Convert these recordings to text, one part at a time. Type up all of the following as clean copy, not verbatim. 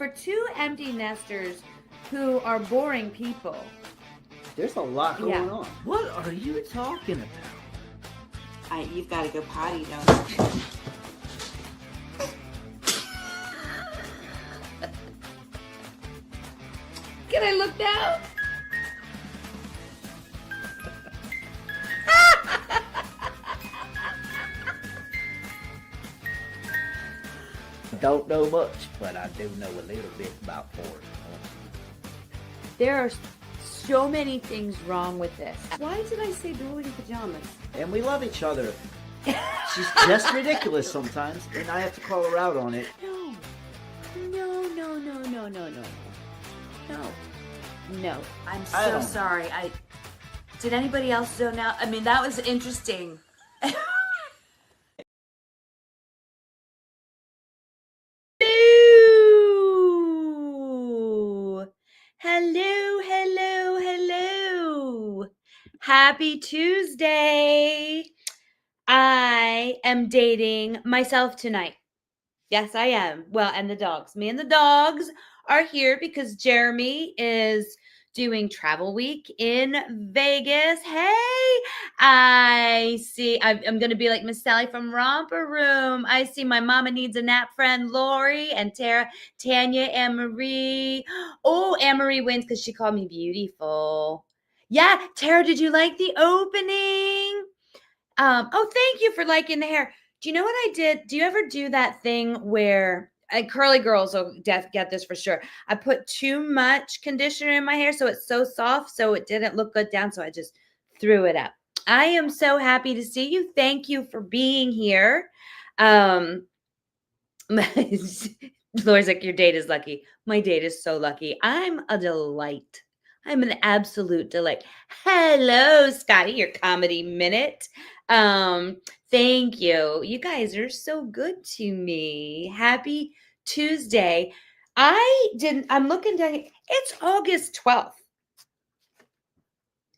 for two empty nesters who are boring people. There's a lot going on. What are you talking about? You've got to go potty, don't you? Can I look now? Don't know much, but I do know a little bit about porn. There are so many things wrong with this. Why did I say boy in pajamas? And we love each other. She's just ridiculous sometimes, and I have to call her out on it. No. I'm I so don't- sorry. Did anybody else zone out? I mean, that was interesting. Hello. Happy Tuesday. I am dating myself tonight. Yes, I am. Well, and the dogs. Me and the dogs are here because Jeremy is doing travel week in Vegas. Hey, I see. I'm going to be like Miss Sally from Romper Room. I see my mama needs a nap friend, Lori, and Tanya, Anne-Marie. Oh, Anne-Marie wins because she called me beautiful. Yeah, Tara, did you like the opening? Oh, thank you for liking the hair. Do you know what I did? Do you ever do that thing where curly girls will get this for sure? I put too much conditioner in my hair so it's so soft, so it didn't look good down, so I just threw it up. I am so happy to see you. Thank you for being here. Laura's like, your date is lucky. My date is so lucky. I'm a delight. I'm an absolute delight. Hello, Scotty, your comedy minute. Thank you. You guys are so good to me. Happy Tuesday. I'm looking down. It's August 12th.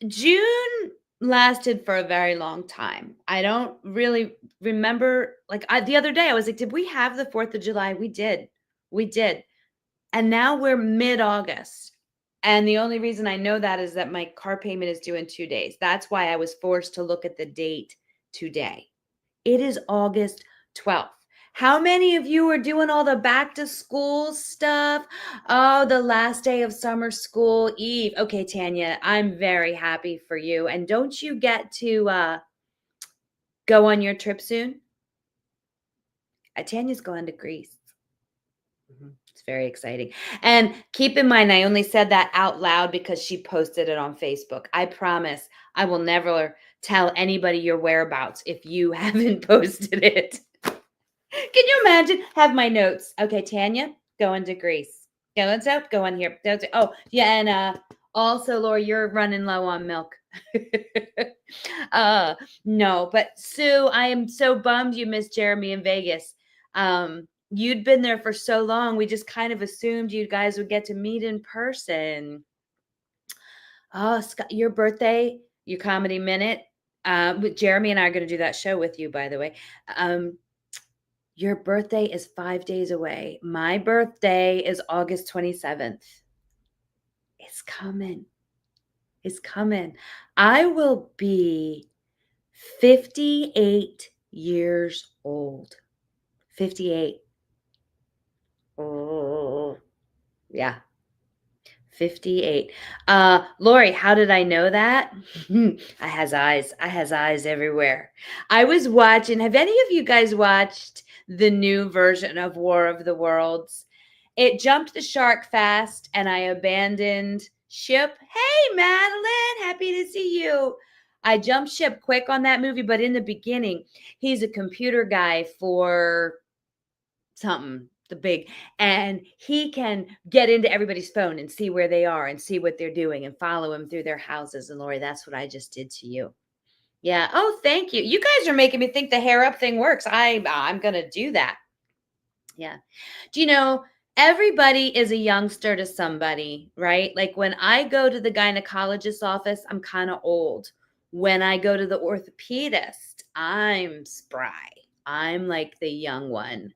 June lasted for a very long time. I don't really remember. The other day, I was like, did we have the 4th of July? We did. And now we're mid-August. And the only reason I know that is that my car payment is due in 2 days. That's why I was forced to look at the date today. It is August 12th. How many of you are doing all the back to school stuff? Oh, the last day of summer school eve. Okay, Tanya, I'm very happy for you. And don't you get to go on your trip soon? Tanya's going to Greece. It's very exciting. And keep in mind, I only said that out loud because she posted it on Facebook. I promise I will never tell anybody your whereabouts if you haven't posted it. Can you imagine? Have my notes. Okay, Tanya, going to Greece. Yeah, let's go on here. Oh, yeah, and also, Laura, you're running low on milk. No, but Sue, I am so bummed you missed Jeremy in Vegas. You'd been there for so long. We just kind of assumed you guys would get to meet in person. Oh, Scott, your birthday, your comedy minute. With Jeremy and I are going to do that show with you, by the way. Your birthday is 5 days away. My birthday is August 27th. It's coming. I will be 58 years old. 58. Oh, yeah. 58. Lori, how did I know that? I has eyes everywhere. I was watching. Have any of you guys watched the new version of War of the Worlds? It jumped the shark fast and I abandoned ship. Hey, Madeline, happy to see you. I jumped ship quick on that movie, but in the beginning, he's a computer guy for something, the big, and he can get into everybody's phone and see where they are and see what they're doing and follow them through their houses. And Lori, that's what I just did to you. Yeah. Oh, thank you. You guys are making me think the hair up thing works. I'm going to do that. Yeah. Do you know, everybody is a youngster to somebody, right? Like when I go to the gynecologist's office, I'm kind of old. When I go to the orthopedist, I'm spry. I'm like the young one.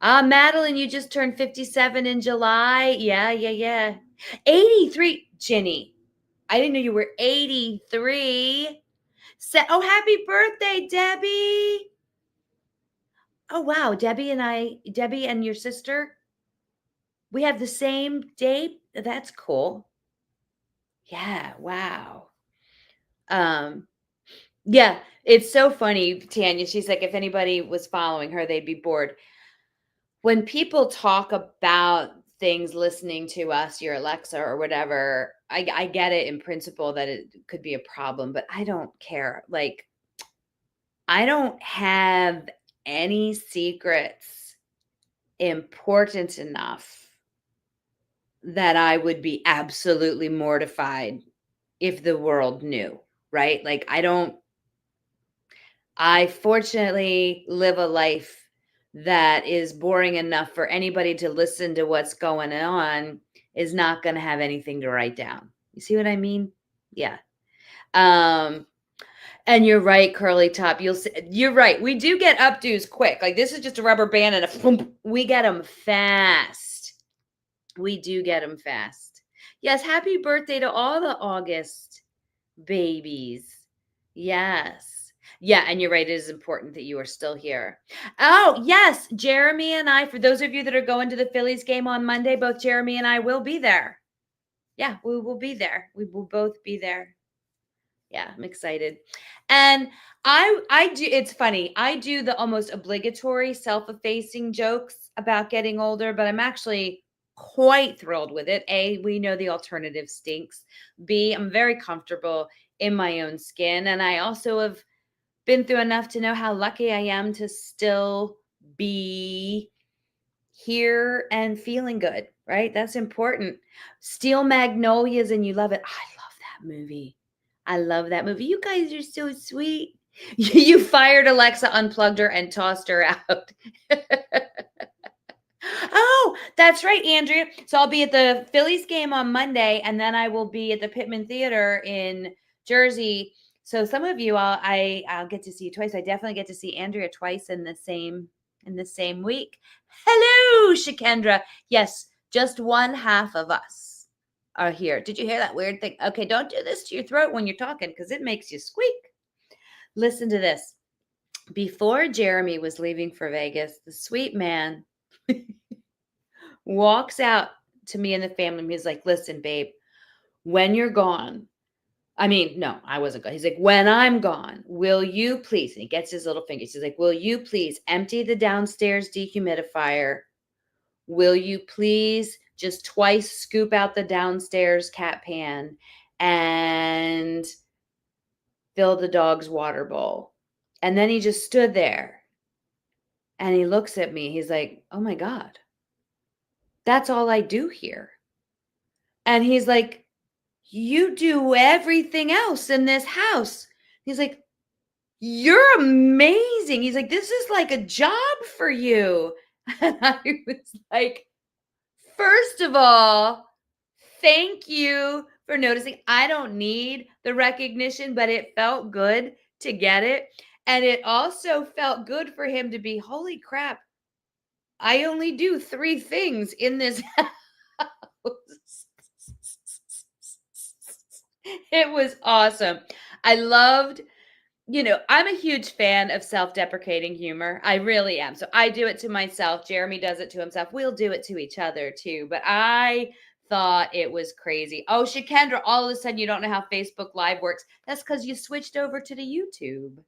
Madeline, you just turned 57 in July. Yeah. 83, Ginny. I didn't know you were 83. Oh, happy birthday, Debbie. Oh, wow. Debbie and your sister, we have the same date. That's cool. Yeah, wow. Um, yeah, it's so funny, Tanya. She's like, if anybody was following her, they'd be bored. When people talk about things listening to us, your Alexa or whatever, I get it in principle that it could be a problem, but I don't care. Like, I don't have any secrets important enough that I would be absolutely mortified if the world knew, right? Like, I fortunately live a life that is boring enough for anybody to listen to what's going on is not going to have anything to write down. You see what I mean? Yeah. Um, and you're right, curly top. You're right. We do get updos quick. Like this is just a rubber band and a thump. We get them fast. We do get them fast. Yes. Happy birthday to all the August babies. Yes. Yeah, and you're right. It is important that you are still here. Oh, yes. Jeremy and I, for those of you that are going to the Phillies game on Monday, both Jeremy and I will be there. Yeah, we will be there. We will both be there. Yeah, I'm excited. And I do, it's funny. I do the almost obligatory self-effacing jokes about getting older, but I'm actually quite thrilled with it. A, we know the alternative stinks. B, I'm very comfortable in my own skin. And I also have been through enough to know how lucky I am to still be here and feeling good, right? That's important. Steel Magnolias and you love it. I love that movie. I love that movie. You guys are so sweet. You fired Alexa, unplugged her, and tossed her out. Oh, that's right, Andrea. So I'll be at the Phillies game on Monday, and then I will be at the Pittman Theater in Jersey. So some of you, I'll get to see you twice. I definitely get to see Andrea twice in the same week. Hello, Shakendra. Yes, just one half of us are here. Did you hear that weird thing? Okay, don't do this to your throat when you're talking because it makes you squeak. Listen to this. Before Jeremy was leaving for Vegas, the sweet man walks out to me and the family. He's like, listen, babe, when you're gone, I mean, no, I wasn't gone. He's like, when I'm gone, will you please, and he gets his little fingers. He's like, will you please empty the downstairs dehumidifier? Will you please just twice scoop out the downstairs cat pan and fill the dog's water bowl? And then he just stood there and he looks at me. He's like, oh my God, that's all I do here. And he's like, you do everything else in this house. He's like, you're amazing. He's like, this is like a job for you. And I was like, first of all, thank you for noticing. I don't need the recognition, but it felt good to get it. And it also felt good for him to be, holy crap, I only do 3 things in this house. It was awesome. I loved, I'm a huge fan of self-deprecating humor. I really am. So I do it to myself. Jeremy does it to himself. We'll do it to each other too. But I thought it was crazy. Oh, Shakendra, all of a sudden you don't know how Facebook Live works. That's because you switched over to the YouTube.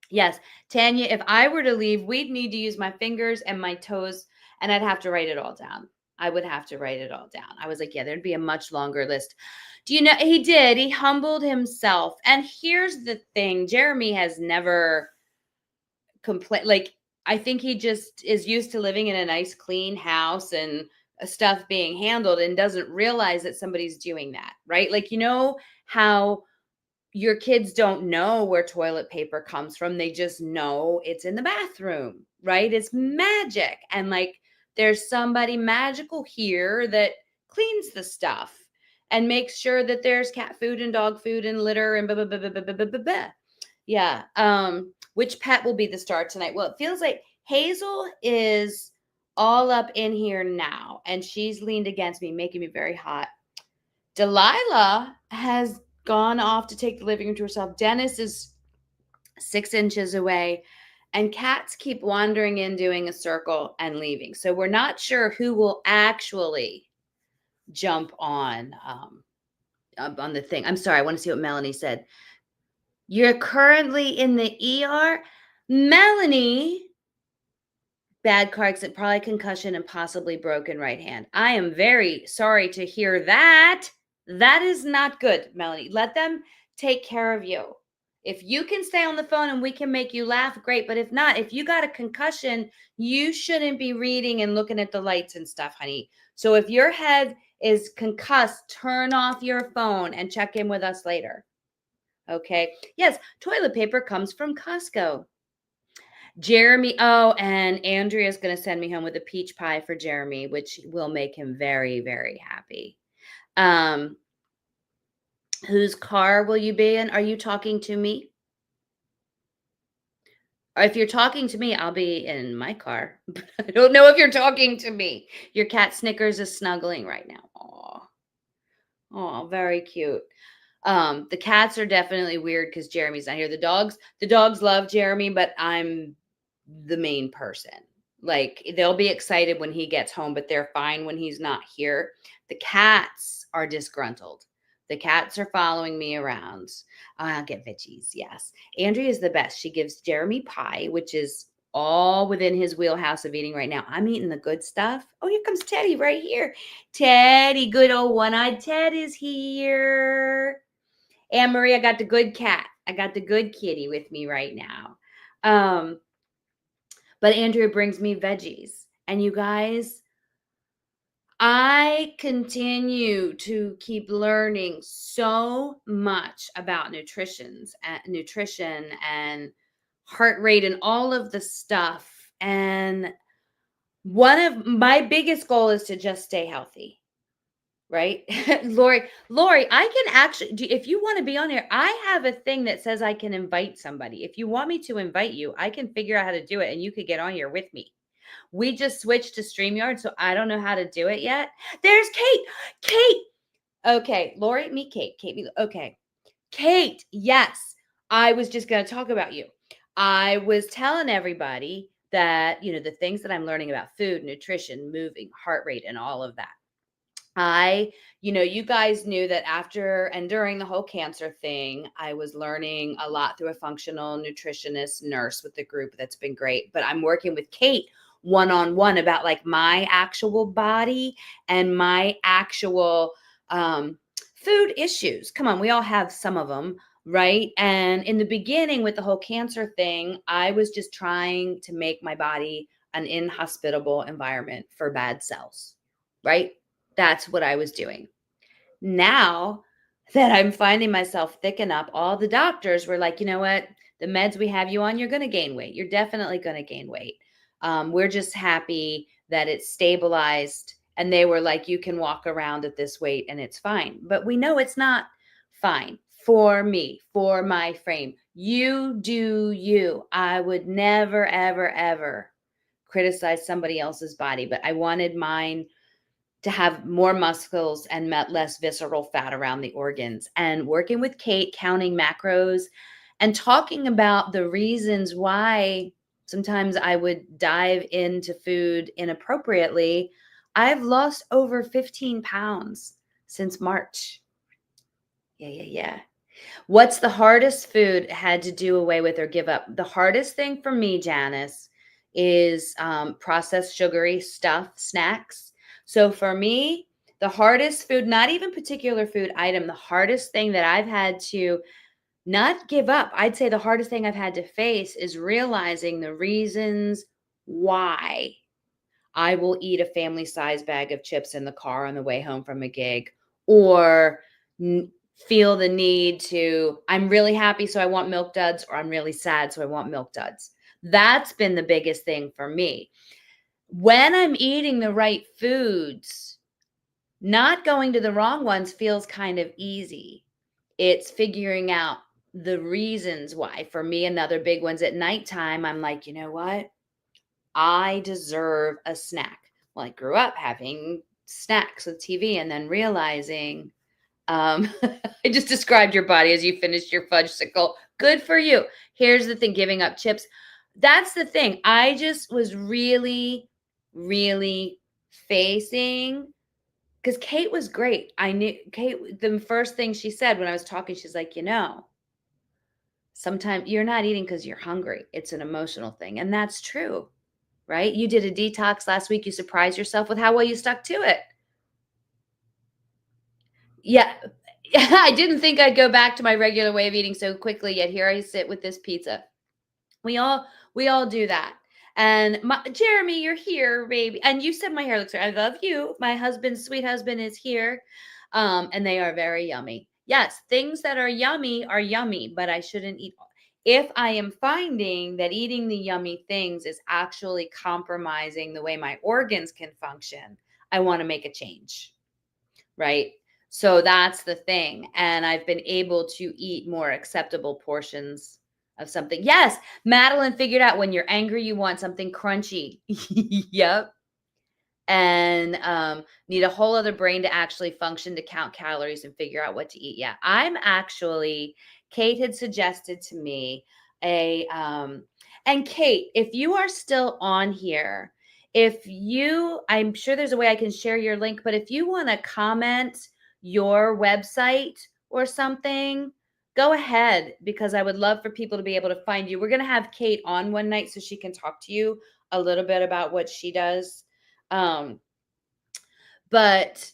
Yes, Tanya, if I were to leave, we'd need to use my fingers and my toes, and I'd have to write it all down. I would have to write it all down. I was like, yeah, there'd be a much longer list. Do you know, he did. He humbled himself. And here's the thing. Jeremy has never complained. Like, I think he just is used to living in a nice, clean house and stuff being handled and doesn't realize that somebody's doing that, right? Like, how your kids don't know where toilet paper comes from. They just know it's in the bathroom, right? It's magic. And like, there's somebody magical here that cleans the stuff and makes sure that there's cat food and dog food and litter and blah, blah, blah, blah, blah, blah, blah, blah. Yeah. Which pet will be the star tonight? Well, it feels like Hazel is all up in here now, and she's leaned against me, making me very hot. Delilah has gone off to take the living room to herself. Dennis is 6 inches away, and cats keep wandering in, doing a circle, and leaving. So we're not sure who will actually jump on the thing. I'm sorry. I want to see what Melanie said. You're currently in the ER, Melanie. Bad car accident, probably concussion and possibly broken right hand. I am very sorry to hear that. That is not good, Melanie. Let them take care of you. If you can stay on the phone and we can make you laugh, great. But if not, if you got a concussion, you shouldn't be reading and looking at the lights and stuff, honey. So if your head is concussed, turn off your phone and check in with us later. Okay. Yes, toilet paper comes from Costco. Jeremy, oh, and Andrea's going to send me home with a peach pie for Jeremy, which will make him very, very happy. Whose car will you be in? Are you talking to me? Or if you're talking to me, I'll be in my car. I don't know if you're talking to me. Your cat Snickers is snuggling right now. Oh, very cute. The cats are definitely weird because Jeremy's not here. The dogs love Jeremy, but I'm the main person. Like, they'll be excited when he gets home, but they're fine when he's not here. The cats are disgruntled. The cats are following me around. I'll get veggies, yes. Andrea is the best. She gives Jeremy pie, which is all within his wheelhouse of eating right now. I'm eating the good stuff. Oh, here comes Teddy right here. Teddy, good old one-eyed Ted is here. Anne Marie, I got the good cat. I got the good kitty with me right now. But Andrea brings me veggies. And you guys, I continue to keep learning so much about nutrition and heart rate and all of the stuff. And one of my biggest goal is to just stay healthy. Right? Lori, I can actually, if you want to be on here, I have a thing that says I can invite somebody. If you want me to invite you, I can figure out how to do it and you could get on here with me. We just switched to StreamYard, so I don't know how to do it yet. There's Kate. Kate. Okay, Lori, meet Kate. Okay. Kate, yes. I was just going to talk about you. I was telling everybody that, the things that I'm learning about food, nutrition, moving, heart rate, and all of that. You guys knew that after and during the whole cancer thing, I was learning a lot through a functional nutritionist nurse with the group. That's been great. But I'm working with Kate one-on-one about like my actual body and my actual food issues. Come on, we all have some of them, right? And in the beginning with the whole cancer thing, I was just trying to make my body an inhospitable environment for bad cells, right? That's what I was doing. Now that I'm finding myself thicken up, all the doctors were like, you know what? The meds we have you on, you're going to gain weight. You're definitely going to gain weight. We're just happy that it's stabilized. And they were like, you can walk around at this weight and it's fine. But we know it's not fine for me, for my frame. You do you. I would never, ever, ever criticize somebody else's body, but I wanted mine to have more muscles and less visceral fat around the organs. And working with Kate, counting macros and talking about the reasons why sometimes I would dive into food inappropriately, I've lost over 15 pounds since March. Yeah. What's the hardest food had to do away with or give up? The hardest thing for me, Janice, is processed sugary stuff, snacks. So for me, the hardest food, not even particular food item, the hardest thing that I've had to not give up, I'd say the hardest thing I've had to face is realizing the reasons why I will eat a family size bag of chips in the car on the way home from a gig, or feel the need to, I'm really happy, so I want Milk Duds, or I'm really sad, so I want Milk Duds. That's been the biggest thing for me. When I'm eating the right foods, not going to the wrong ones feels kind of easy. It's figuring out the reasons why. For me, another big one's at nighttime. I'm like, you know what? I deserve a snack. Well, I grew up having snacks with TV and then realizing, I just described your body as you finished your fudgesicle. Good for you. Here's the thing, giving up chips. That's the thing. I just was really, really facing, because Kate was great. I knew Kate, the first thing she said when I was talking, she's like, sometimes you're not eating because you're hungry. It's an emotional thing. And that's true, right? You did a detox last week. You surprised yourself with how well you stuck to it. Yeah. I didn't think I'd go back to my regular way of eating so quickly, yet here I sit with this pizza. We all do that. And Jeremy, you're here, baby. And you said my hair looks great. I love you. My husband's sweet husband is here. And they are very yummy. Yes, things that are yummy, but I shouldn't eat. If I am finding that eating the yummy things is actually compromising the way my organs can function, I want to make a change, right? So that's the thing. And I've been able to eat more acceptable portions of something. Yes, Madeline figured out when you're angry, you want something crunchy. Yep. And need a whole other brain to actually function to count calories and figure out what to eat. Yeah, Kate had suggested to me and Kate, if you are still on here, I'm sure there's a way I can share your link, but if you want to comment your website or something, go ahead, because I would love for people to be able to find you. We're going to have Kate on one night so she can talk to you a little bit about what she does. But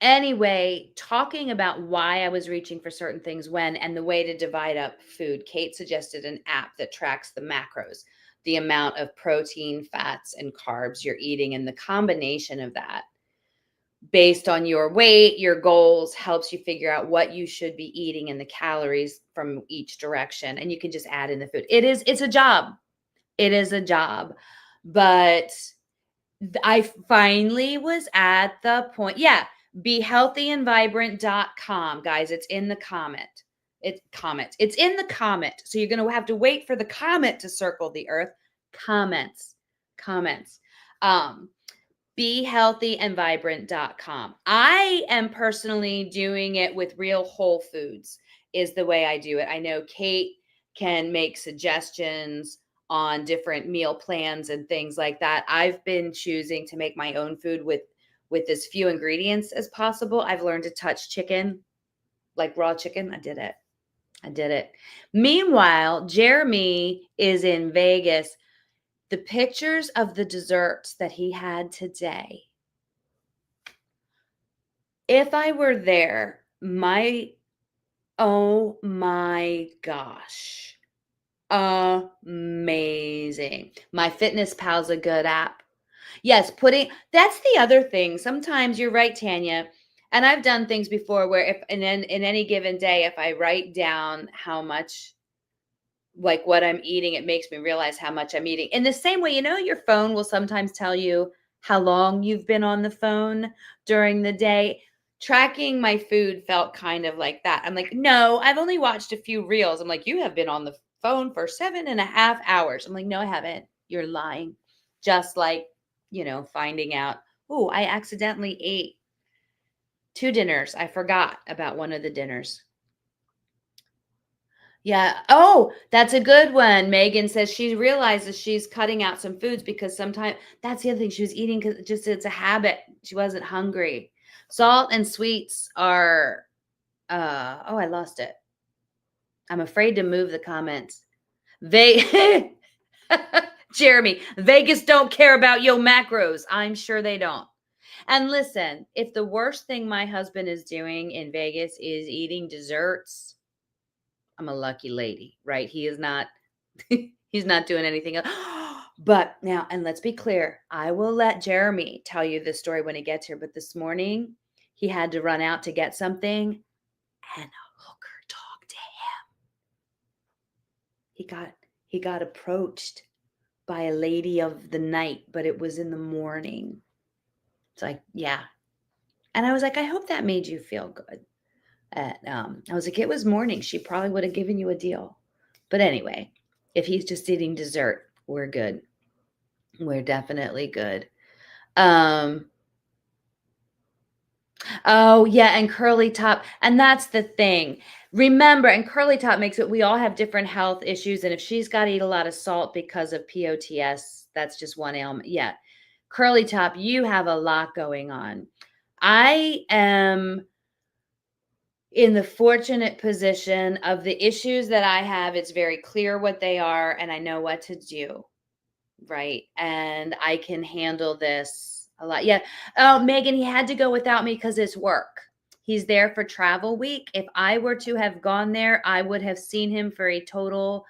anyway, talking about why I was reaching for certain things when, and the way to divide up food, Kate suggested an app that tracks the macros, the amount of protein, fats, and carbs you're eating, and the combination of that based on your weight, your goals, helps you figure out what you should be eating and the calories from each direction. And you can just add in the food. It's a job. It is a job. But I finally was at the point. Yeah. BeHealthyAndVibrant.com, guys. It's in the comment. It's in the comment. So you're going to have to wait for the comment to circle the earth. Comments. BeHealthyAndVibrant.com. I am personally doing it with real whole foods is the way I do it. I know Kate can make suggestions on different meal plans and things like that. I've been choosing to make my own food with as few ingredients as possible. I've learned to touch chicken, like raw chicken. I did it. Meanwhile, Jeremy is in Vegas. The pictures of the desserts that he had today. If I were there, oh my gosh. Amazing. My Fitness Pal's a good app. Yes, that's the other thing. Sometimes you're right, Tanya. And I've done things before where if in any given day, if I write down how much, like what I'm eating, it makes me realize how much I'm eating. In the same way, your phone will sometimes tell you how long you've been on the phone during the day. Tracking my food felt kind of like that. I'm like, no, I've only watched a few reels. I'm like, you have been on the phone for 7.5 hours. I'm like, no, I haven't. You're lying. Just like, finding out, oh, I accidentally ate 2 dinners. I forgot about one of the dinners. Yeah. Oh, that's a good one. Megan says she realizes she's cutting out some foods because sometimes that's the other thing. She was eating because it's a habit. She wasn't hungry. Salt and sweets are, I lost it. I'm afraid to move the comments. Jeremy, Vegas don't care about your macros. I'm sure they don't. And listen, if the worst thing my husband is doing in Vegas is eating desserts, I'm a lucky lady, right? He is not, he's not doing anything else. But now, and let's be clear, I will let Jeremy tell you this story when he gets here. But this morning, he had to run out to get something, and a hooker talked to him. He got approached by a lady of the night, but it was in the morning. It's like, yeah. And I was like, I hope that made you feel good. I was like, it was morning. She probably would have given you a deal. But anyway, if he's just eating dessert, we're good. We're definitely good. Um, oh yeah, and curly top. And that's the thing. Remember, and curly top makes it, we all have different health issues. And if she's got to eat a lot of salt because of POTS, that's just one ailment. Yeah. Curly top, you have a lot going on. I am in the fortunate position of the issues that I have. It's very clear what they are, and I know what to do. Right. And I can handle this a lot. Yeah. Oh, Megan, he had to go without me because it's work. He's there for travel week. If I were to have gone there, I would have seen him for a total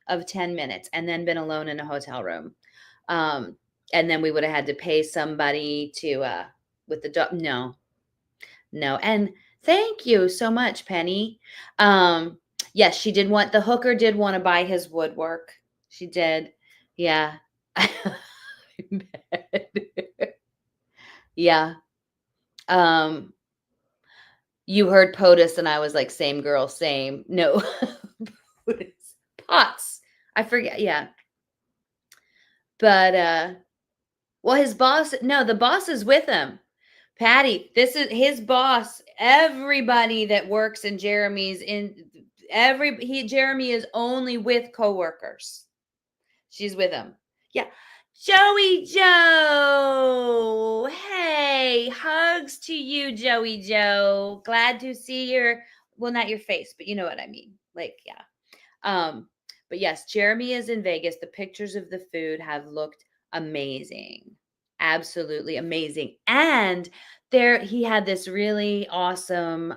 of 10 minutes and then been alone in a hotel room. Um, and then we would have had to pay somebody to, with the dog. No, no. And thank you so much, Penny. Yes, she did want, the hooker did want to buy his woodwork. She did. Yeah. Yeah. Um, you heard POTUS and I was like, same girl, same. No. POTUS. POTS. I forget. Yeah. But well, his boss, no, the boss is with him. Patty, this is his boss. Everybody that works in Jeremy's Jeremy is only with coworkers. She's with him. Yeah. Joey Joe. Hey, hugs to you, Joey Joe. Glad to see well, not your face, but you know what I mean. Like, yeah. But yes, Jeremy is in Vegas. The pictures of the food have looked amazing. Absolutely amazing. And he had this really awesome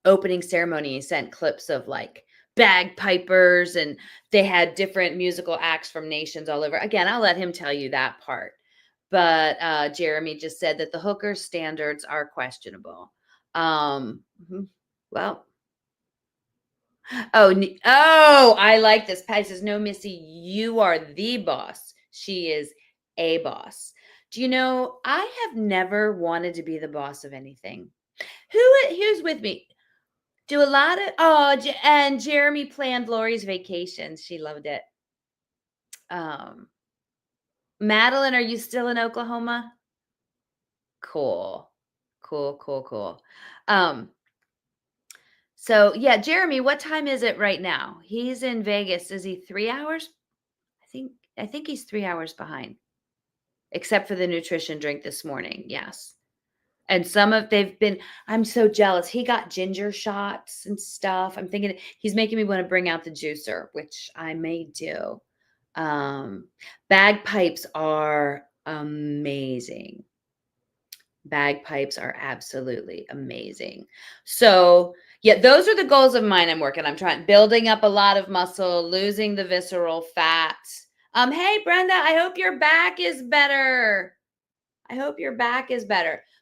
opening ceremony. He sent clips of like bagpipers, and they had different musical acts from nations all over. Again, I'll let him tell you that part. But Jeremy just said that the hooker standards are questionable. Well, oh, I like this. Patty says, no, Missy, you are the boss. She is a boss. Do you know, I have never wanted to be the boss of anything. Who's with me? Do a lot of, and Jeremy planned Lori's vacation. She loved it. Madeline, are you still in Oklahoma? Cool. Cool. So yeah, Jeremy, what time is it right now? He's in Vegas. Is he 3 hours? I think he's 3 hours behind, except for the nutrition drink this morning. Yes. And I'm so jealous. He got ginger shots and stuff. I'm thinking he's making me want to bring out the juicer, which I may do. Bagpipes are amazing. Bagpipes are absolutely amazing. So yeah, those are the goals of mine. I'm trying building up a lot of muscle, losing the visceral fat. Hey Brenda, I hope your back is better.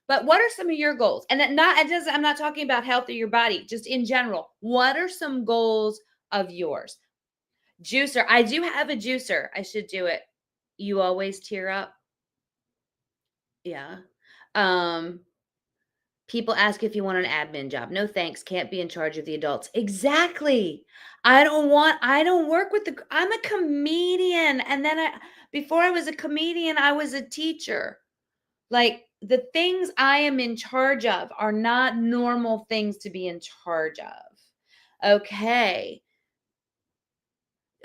But what are some of your goals? And I'm not talking about health of your body, just in general. What are some goals of yours? Juicer. I do have a juicer. I should do it. You always tear up. Yeah. People ask if you want an admin job. No, thanks. Can't be in charge of the adults. Exactly. I don't work with I'm a comedian. And then before I was a comedian, I was a teacher. Like the things I am in charge of are not normal things to be in charge of. Okay.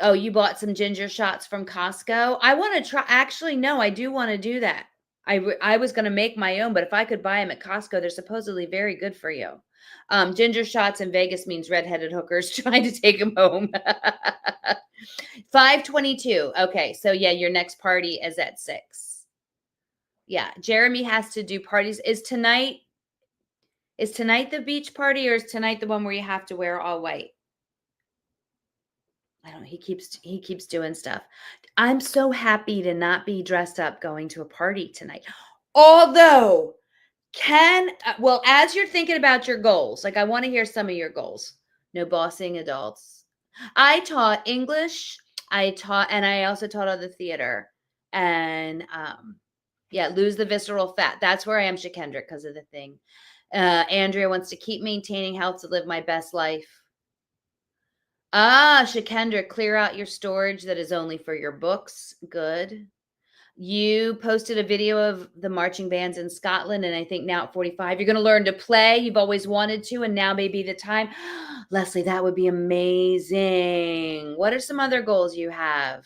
Oh, you bought some ginger shots from Costco? I want to try. Actually, no, I do want to do that. I was going to make my own, but if I could buy them at Costco, they're supposedly very good for you. Ginger shots in Vegas means redheaded hookers trying to take them home. 5:22. Okay, so yeah, your next party is at 6. Yeah, Jeremy has to do parties. Is tonight the beach party, or is tonight the one where you have to wear all white? I don't know. He keeps doing stuff. I'm so happy to not be dressed up going to a party tonight. Although, well, as you're thinking about your goals, like I want to hear some of your goals. No bossing adults. I taught English. And I also taught other theater. And yeah, lose the visceral fat. That's where I am, Shakendra, because of the thing. Andrea wants to keep maintaining health to live my best life. Shakendra, clear out your storage that is only for your books. Good. You posted a video of the marching bands in Scotland, and I think now at 45, you're going to learn to play. You've always wanted to, and now may be the time. Leslie, that would be amazing. What are some other goals you have?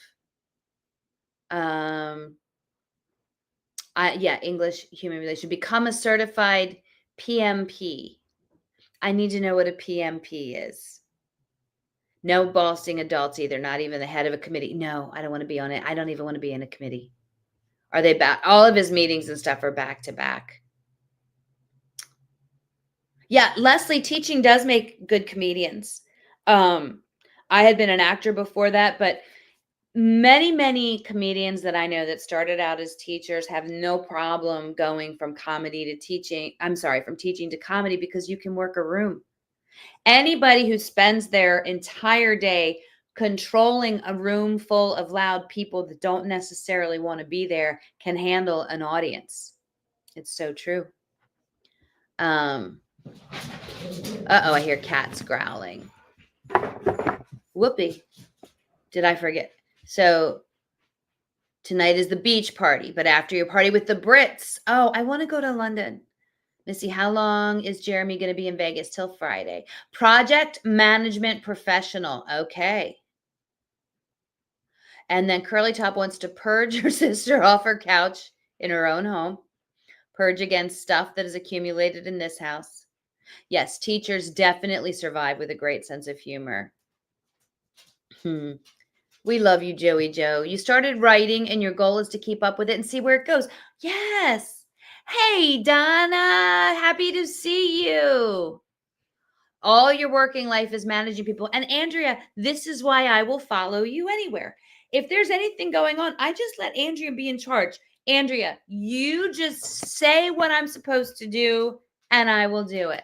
English human relation. Become a certified PMP. I need to know what a PMP is. No bossing adults either, not even the head of a committee. No, I don't want to be on it. I don't even want to be in a committee. Are they back? All of his meetings and stuff are back to back. Yeah, Leslie, teaching does make good comedians. I had been an actor before that, but many comedians that I know that started out as teachers have no problem going from comedy to teaching. I'm sorry, from teaching to comedy, because you can work a room. Anybody who spends their entire day controlling a room full of loud people that don't necessarily want to be there can handle an audience. It's so true. I hear cats growling. Whoopee. Did I forget? So tonight is the beach party, but after your party with the Brits. Oh, I want to go to London. Missy, how long is Jeremy going to be in Vegas? Till Friday. Project management professional. Okay. And then Curly Top wants to purge her sister off her couch in her own home. Purge against stuff that is accumulated in this house. Yes, teachers definitely survive with a great sense of humor. We love you, Joey Joe. You started writing and your goal is to keep up with it and see where it goes. Yes. Hey, Donna. Happy to see you. All your working life is managing people. And Andrea, this is why I will follow you anywhere. If there's anything going on, I just let Andrea be in charge. Andrea, you just say what I'm supposed to do and I will do it.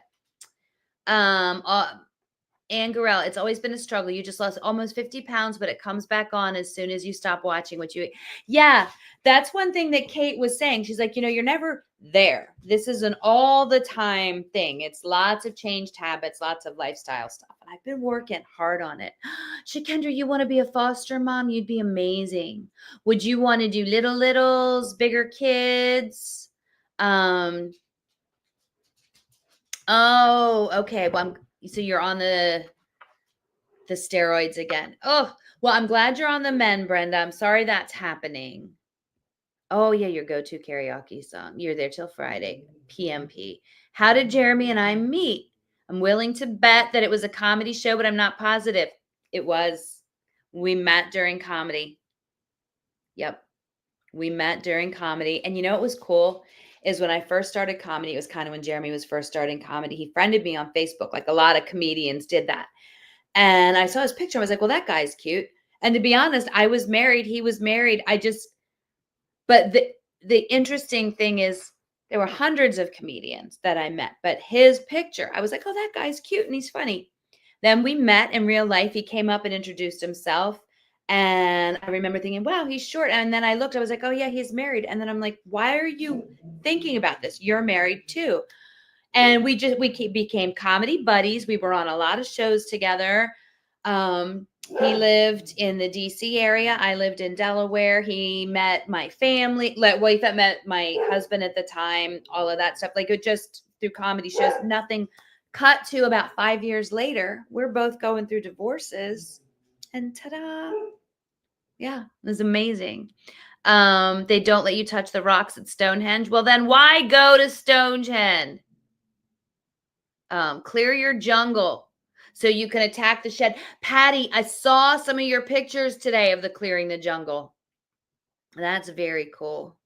Ann Garel, it's always been a struggle. You just lost almost 50 pounds, but it comes back on as soon as you stop watching what you eat. Yeah, that's one thing that Kate was saying. She's like, you're never there. This is an all the time thing. It's lots of changed habits, lots of lifestyle stuff. And I've been working hard on it. Shakendra, you want to be a foster mom? You'd be amazing. Would you want to do littles, bigger kids? Oh, okay. Well, so you're on the steroids again. Oh, well, I'm glad you're on the men, Brenda. I'm sorry that's happening. Oh, yeah, your go-to karaoke song. You're there till Friday, PMP. How did Jeremy and I meet? I'm willing to bet that it was a comedy show, but I'm not positive. It was. We met during comedy. Yep. We met during comedy. And you know what was cool? Is when I first started comedy, it was kind of when Jeremy was first starting comedy. He friended me on Facebook, like a lot of comedians did that. And I saw his picture. I was like, well, that guy's cute. And to be honest, I was married. He was married. But the interesting thing is there were hundreds of comedians that I met, but his picture, I was like, oh, that guy's cute and he's funny. Then we met in real life. He came up and introduced himself. And I remember thinking, wow, he's short. And then I looked, I was like, oh yeah, he's married. And then I'm like, why are you thinking about this? You're married too. And we became comedy buddies. We were on a lot of shows together. He lived in the DC area. I lived in Delaware. He met my family. He met my husband at the time, all of that stuff. Like it just through comedy shows, nothing. Cut to about 5 years later, we're both going through divorces. And ta-da. Yeah, it was amazing. They don't let you touch the rocks at Stonehenge. Well, then why go to Stonehenge? Clear your jungle so you can attack the shed. Patty, I saw some of your pictures today of the clearing the jungle. That's very cool.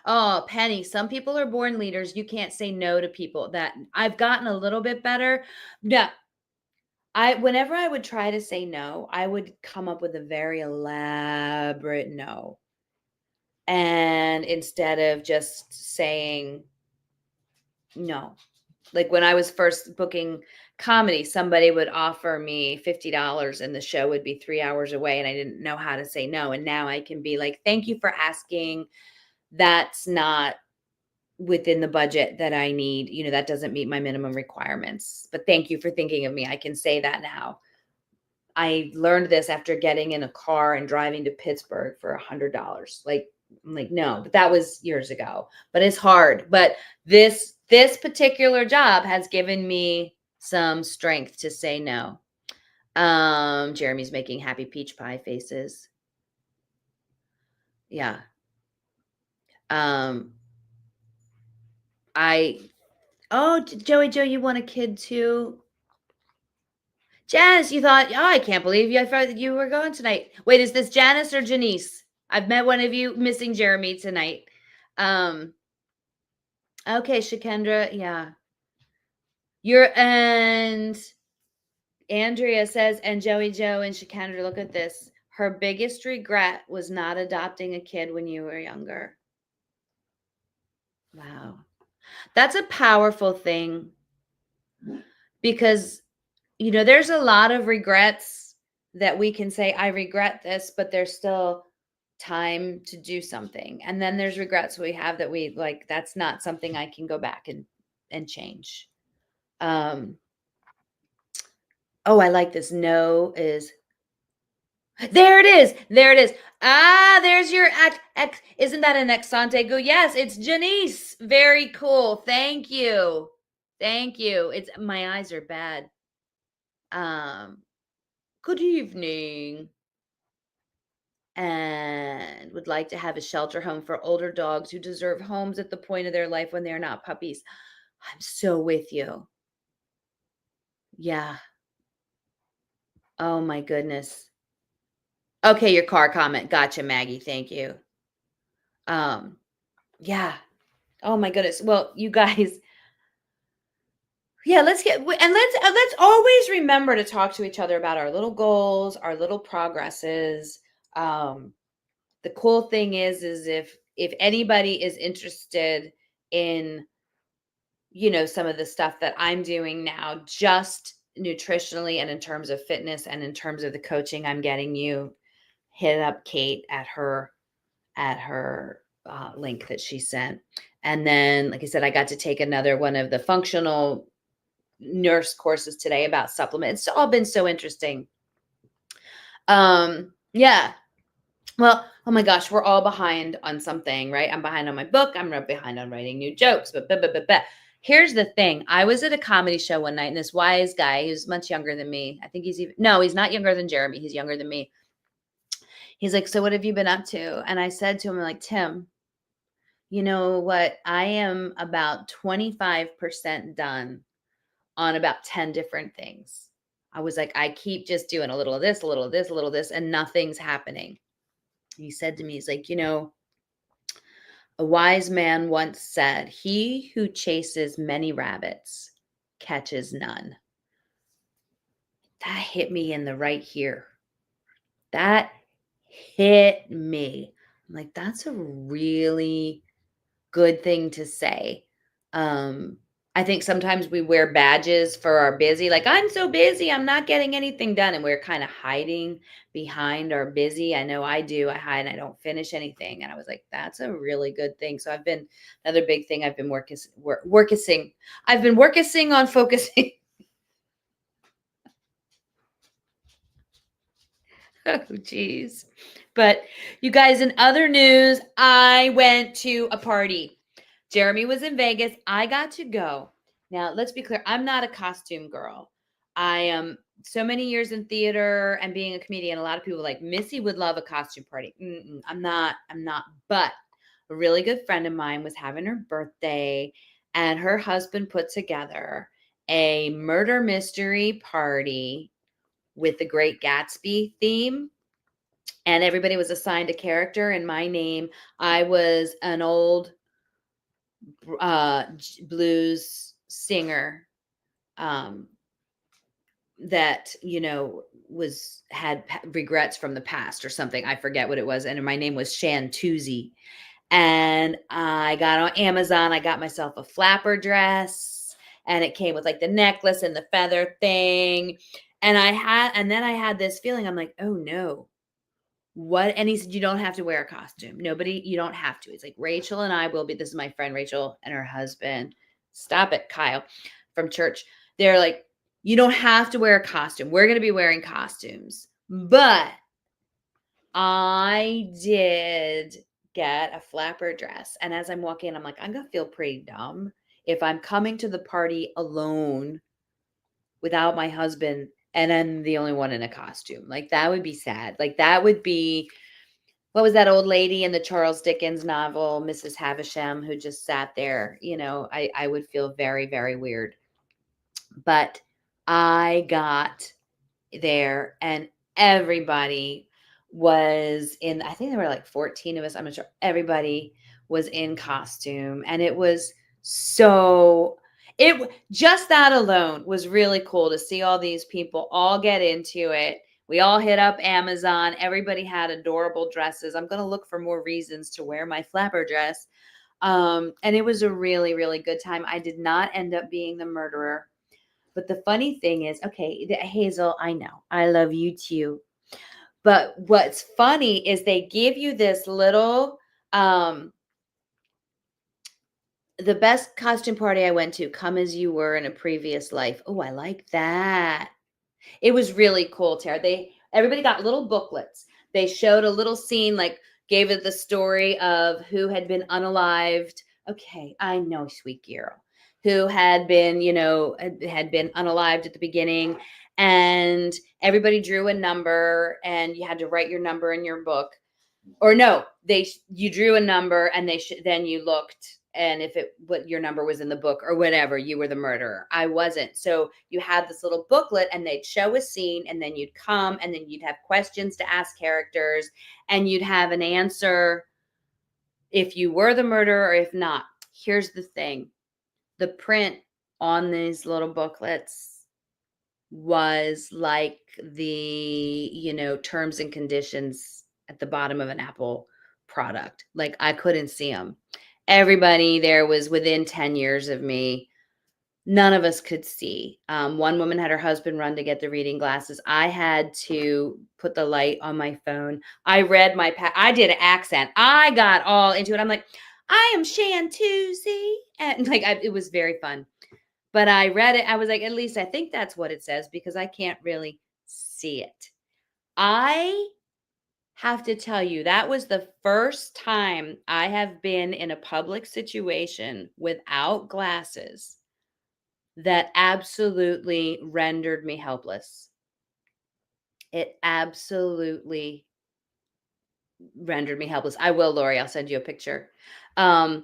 Oh, Penny, some people are born leaders. You can't say no to people. That I've gotten a little bit better. Yeah. Whenever I would try to say no, I would come up with a very elaborate no. And instead of just saying no, like when I was first booking comedy, somebody would offer me $50 and the show would be 3 hours away and I didn't know how to say no. And now I can be like, thank you for asking. That's not within the budget that I need. That doesn't meet my minimum requirements, but thank you for thinking of me. I can say that now. I learned this after getting in a car and driving to Pittsburgh for $100. Like, I'm like, no, but that was years ago. But it's hard. But this particular job has given me some strength to say no. Jeremy's making happy peach pie faces. Yeah. Joey Joe, you want a kid too? Janice, you thought, oh, I can't believe you. I thought that you were going tonight. Wait, is this Janice or Janice? I've met one of you missing Jeremy tonight. Okay, Shakendra, yeah. And Andrea says, and Joey Joe and Shakendra, look at this. Her biggest regret was not adopting a kid when you were younger. Wow. That's a powerful thing because, there's a lot of regrets that we can say, I regret this, but there's still time to do something. And then there's regrets we have that we like, that's not something I can go back and change. Oh, I like this. No is there it is. There it is. Ah, there's your ex. Isn't that an ex-ante go? Yes, it's Janice. Very cool. Thank you. Thank you. It's my eyes are bad. Good evening. And would like to have a shelter home for older dogs who deserve homes at the point of their life when they're not puppies. I'm so with you. Yeah. Oh my goodness. Okay, your car comment. Gotcha, Maggie. Thank you. Yeah. Oh my goodness. Well, you guys, yeah, let's always remember to talk to each other about our little goals, our little progresses. The cool thing is if anybody is interested in, some of the stuff that I'm doing now, just nutritionally and in terms of fitness and in terms of the coaching I'm getting you, hit up Kate at her link that she sent. And then, like I said, I got to take another one of the functional nurse courses today about supplements. It's all been so interesting. Yeah. Well, oh my gosh, we're all behind on something, right? I'm behind on my book. I'm behind on writing new jokes. But here's the thing. I was at a comedy show one night, and this wise guy, who's much younger than me. I think he's not younger than Jeremy. He's younger than me. He's like, so what have you been up to? And I said to him, like, Tim, you know what? I am about 25% done on about 10 different things. I was like, I keep just doing a little of this, a little of this, a little of this, and nothing's happening. He said to me, he's like, a wise man once said, he who chases many rabbits catches none. That hit me in the right here. That hit me. I'm like, that's a really good thing to say. I think sometimes we wear badges for our busy, like, I'm so busy, I'm not getting anything done. And we're kind of hiding behind our busy. I know I do. I hide and I don't finish anything. And I was like, that's a really good thing. So another big thing I've been I've been working on focusing. Oh, geez. But you guys, in other news, I went to a party. Jeremy was in Vegas. I got to go. Now, let's be clear. I'm not a costume girl. I am so many years in theater and being a comedian. A lot of people like Missy would love a costume party. I'm not. But a really good friend of mine was having her birthday, and her husband put together a murder mystery party with the Great Gatsby theme. And everybody was assigned a character. In my name, I was an old blues singer that had regrets from the past or something. I forget what it was. And my name was Shantuzi. And I got on Amazon. I got myself a flapper dress, and it came with like the necklace and the feather thing. And then I had this feeling. I'm like, oh no. What? And he said, you don't have to wear a costume. You don't have to. It's like, Rachel and I will be. This is my friend Rachel and her husband. Stop it, Kyle, from church. They're like, You don't have to wear a costume. We're going to be wearing costumes. But I did get a flapper dress. And as I'm walking in, I'm like, I'm going to feel pretty dumb if I'm coming to the party alone without my husband and I'm the only one in a costume. Like, that would be sad. Like, that would be, what was that old lady in the Charles Dickens novel, Mrs. Havisham, who just sat there? I would feel very, very weird. But I got there and everybody was in, I think there were like 14 of us. I'm not sure. Everybody was in costume and it was just that alone was really cool to see all these people all get into it. We all hit up Amazon. Everybody had adorable dresses. I'm going to look for more reasons to wear my flapper dress. And it was a really, really good time. I did not end up being the murderer. But the funny thing is, okay, Hazel, I know, I love you too. But what's funny is they give you this little, the best costume party I went to, come as you were in a previous life. Oh, I like that. It was really cool, Tara. Everybody got little booklets. They showed a little scene, like gave it the story of who had been unalived. Okay, I know, sweet girl, who had been, had been unalived at the beginning, and everybody drew a number, and you had to write your number in your book. Or no, you drew a number, and then you looked, and if what your number was in the book or whatever, you were the murderer. I wasn't. So you had this little booklet and they'd show a scene and then you'd come and then you'd have questions to ask characters and you'd have an answer if you were the murderer or if not. Here's the thing. The print on these little booklets was like the, terms and conditions at the bottom of an Apple product. Like, I couldn't see them. Everybody there was within 10 years of me. None of us could see. One woman had her husband run to get the reading glasses. I had to put the light on my phone. I read I did an accent. I got all into it. I'm like, I am Shantuzi. And like, it was very fun. But I read it. I was like, at least I think that's what it says because I can't really see it. I have to tell you, that was the first time I have been in a public situation without glasses that absolutely rendered me helpless. It absolutely rendered me helpless. I will, Lori, I'll send you a picture. But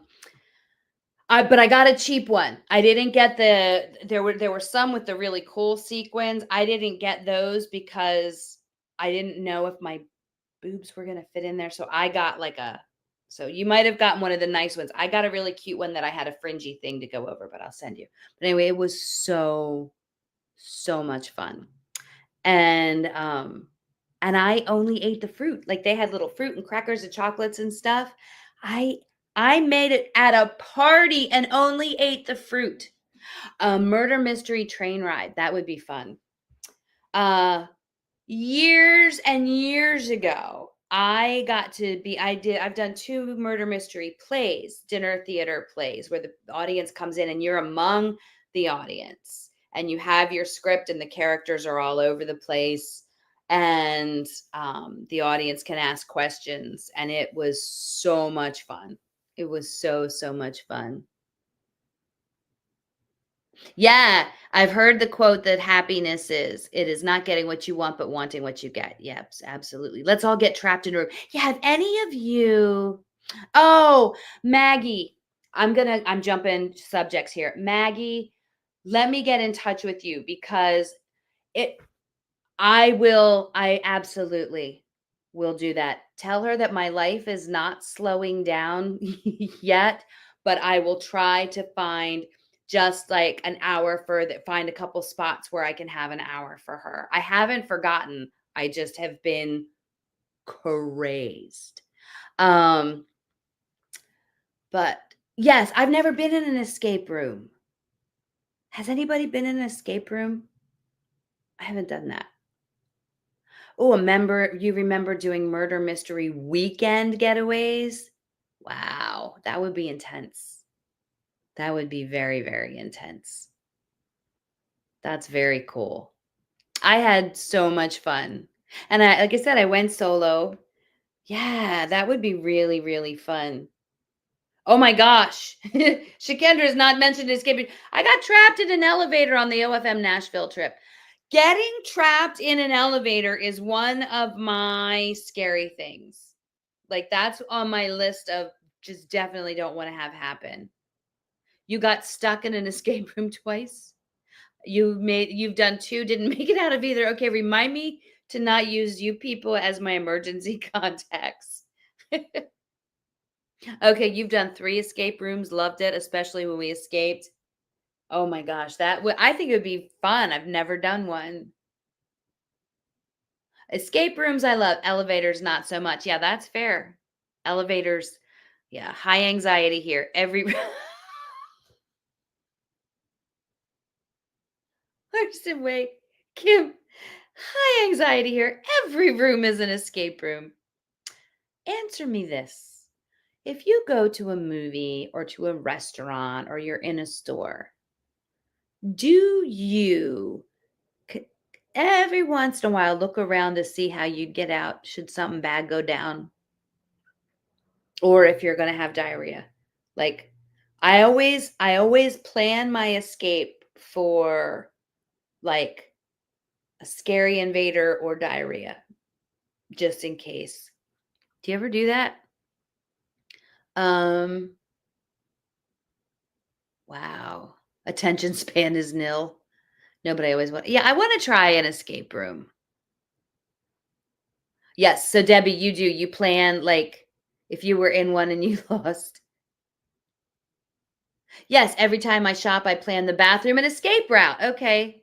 I got a cheap one. I didn't get there were some with the really cool sequins. I didn't get those because I didn't know if my boobs were going to fit in there. So I got so you might have gotten one of the nice ones. I got a really cute one that I had a fringy thing to go over, but I'll send you. But anyway, it was so much fun. And I only ate the fruit. Like, they had little fruit and crackers and chocolates and stuff. I made it at a party and only ate the fruit. A murder mystery train ride. That would be fun. Years and years ago, I've done 2 murder mystery plays, dinner theater plays, where the audience comes in and you're among the audience and you have your script and the characters are all over the place and the audience can ask questions. And it was so much fun. It was so much fun. Yeah, I've heard the quote that happiness it is not getting what you want, but wanting what you get. Yep, absolutely. Let's all get trapped in a room. Yeah, have any of you, oh, Maggie, I'm jumping subjects here. Maggie, let me get in touch with you because I absolutely will do that. Tell her that my life is not slowing down yet, but I will try to find just like an hour find a couple spots where I can have an hour for her. I haven't forgotten. I just have been crazed. But yes, I've never been in an escape room. Has anybody been in an escape room? I haven't done that. Oh, you remember doing murder mystery weekend getaways? Wow, that would be intense. That would be very, very intense. That's very cool. I had so much fun. And like I said, I went solo. Yeah, that would be really, really fun. Oh my gosh. Shikendra has not mentioned escaping. I got trapped in an elevator on the OFM Nashville trip. Getting trapped in an elevator is one of my scary things. Like that's on my list of just definitely don't want to have happen. You got stuck in an escape room twice. You've done two, didn't make it out of either. Okay, remind me to not use you people as my emergency contacts. Okay, you've done 3 escape rooms, loved it, especially when we escaped. Oh my gosh, I think it would be fun. I've never done one. Escape rooms I love, elevators not so much. Yeah, that's fair. Elevators, yeah, high anxiety here. Larson Way, Kim, high anxiety here. Every room is an escape room. Answer me this. If you go to a movie or to a restaurant or you're in a store, do you every once in a while look around to see how you'd get out should something bad go down? Or if you're going to have diarrhea? Like I always plan my escape for like a scary invader or diarrhea just in case. Do you ever do that? Wow. Attention span is nil. Nobody always want. Yeah, I want to try an escape room. Yes. So Debbie, you plan like if you were in one and you lost. Yes, every time I shop, I plan the bathroom and escape route. Okay.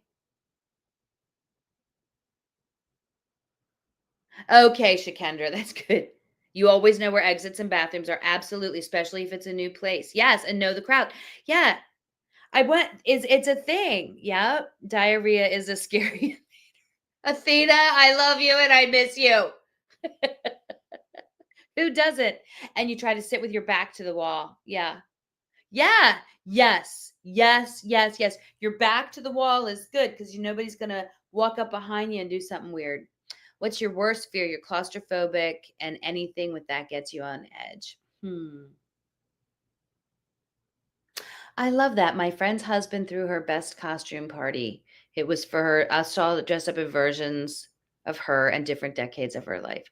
Okay, Shikendra, that's good. You always know where exits and bathrooms are. Absolutely, especially if it's a new place. Yes, and know the crowd. Yeah. It's a thing. Yeah. Diarrhea is a scary. Athena, I love you and I miss you. Who doesn't? And you try to sit with your back to the wall. Yeah. Yeah. Yes. Yes. Yes. Yes. Your back to the wall is good because nobody's going to walk up behind you and do something weird. What's your worst fear? You're claustrophobic and anything with that gets you on edge. I love that. My friend's husband threw her best costume party. It was for her, us all dressed up in versions of her and different decades of her life.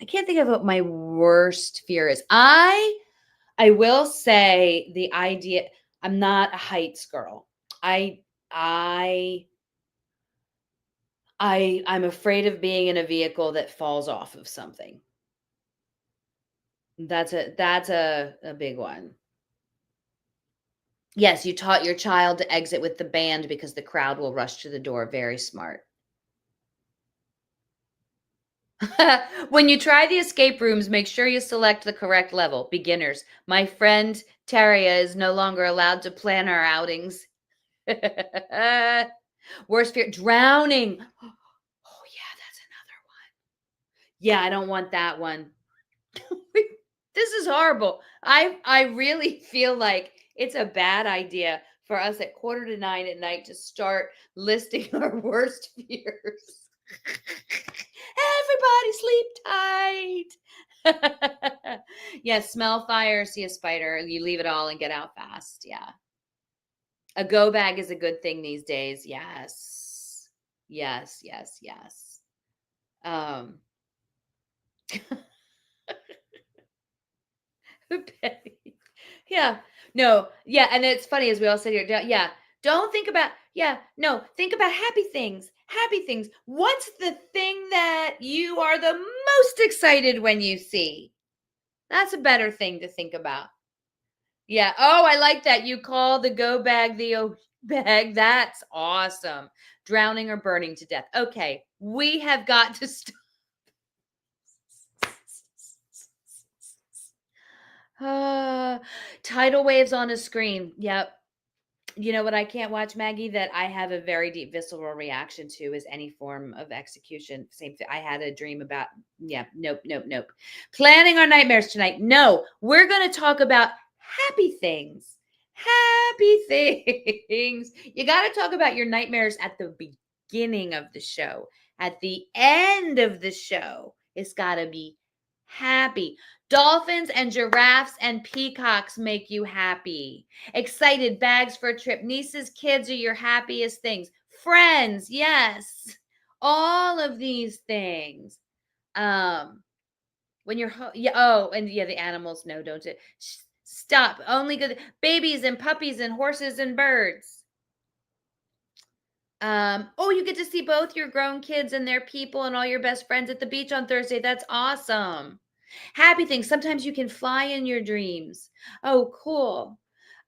I can't think of what my worst fear is. I will say the idea. I'm not a heights girl. I'm afraid of being in a vehicle that falls off of something. That's a big one. Yes, you taught your child to exit with the band because the crowd will rush to the door. Very smart. When you try the escape rooms, make sure you select the correct level. Beginners. My friend Taria is no longer allowed to plan our outings. Worst fear, drowning. Oh yeah, that's another one. Yeah, I don't want that one. This is horrible. I really feel like it's a bad idea for us at 8:45 at night to start listing our worst fears. Everybody sleep tight. Yeah, smell fire, see a spider, you leave it all and get out fast. Yeah. A go bag is a good thing these days. Yes. Yes, yes, yes. Petty. Yeah. No. Yeah. And it's funny as we all sit here. Yeah. Don't think about, yeah. No. Think about happy things. Happy things. What's the thing that you are the most excited when you see? That's a better thing to think about. Yeah. Oh, I like that. You call the go bag the O bag. That's awesome. Drowning or burning to death. Okay. We have got to stop. Tidal waves on a screen. Yep. You know what I can't watch, Maggie, that I have a very deep visceral reaction to is any form of execution. Same thing. I had a dream about, yeah, nope, nope, nope. Planning our nightmares tonight. No, we're going to talk about happy things. happy things. You got to talk about your nightmares at the beginning of the show. At the end of the show, it's got to be happy. Dolphins and giraffes and peacocks make you happy. Excited bags for a trip. Nieces, kids are your happiest things. Friends, yes. All of these things. When you're the animals, no, don't it. Stop. Only good babies and puppies and horses and birds. You get to see both your grown kids and their people and all your best friends at the beach on Thursday. That's awesome. Happy things. Sometimes you can fly in your dreams. Oh, cool.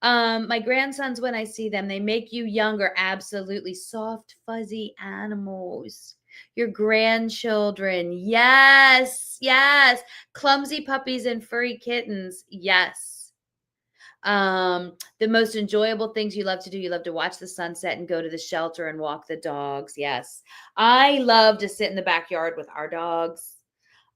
My grandsons, when I see them, they make you younger. Absolutely. Soft, fuzzy animals. Your grandchildren. Yes. Yes. Clumsy puppies and furry kittens. Yes. The most enjoyable things you love to do. You love to watch the sunset and go to the shelter and walk the dogs. Yes. I love to sit in the backyard with our dogs.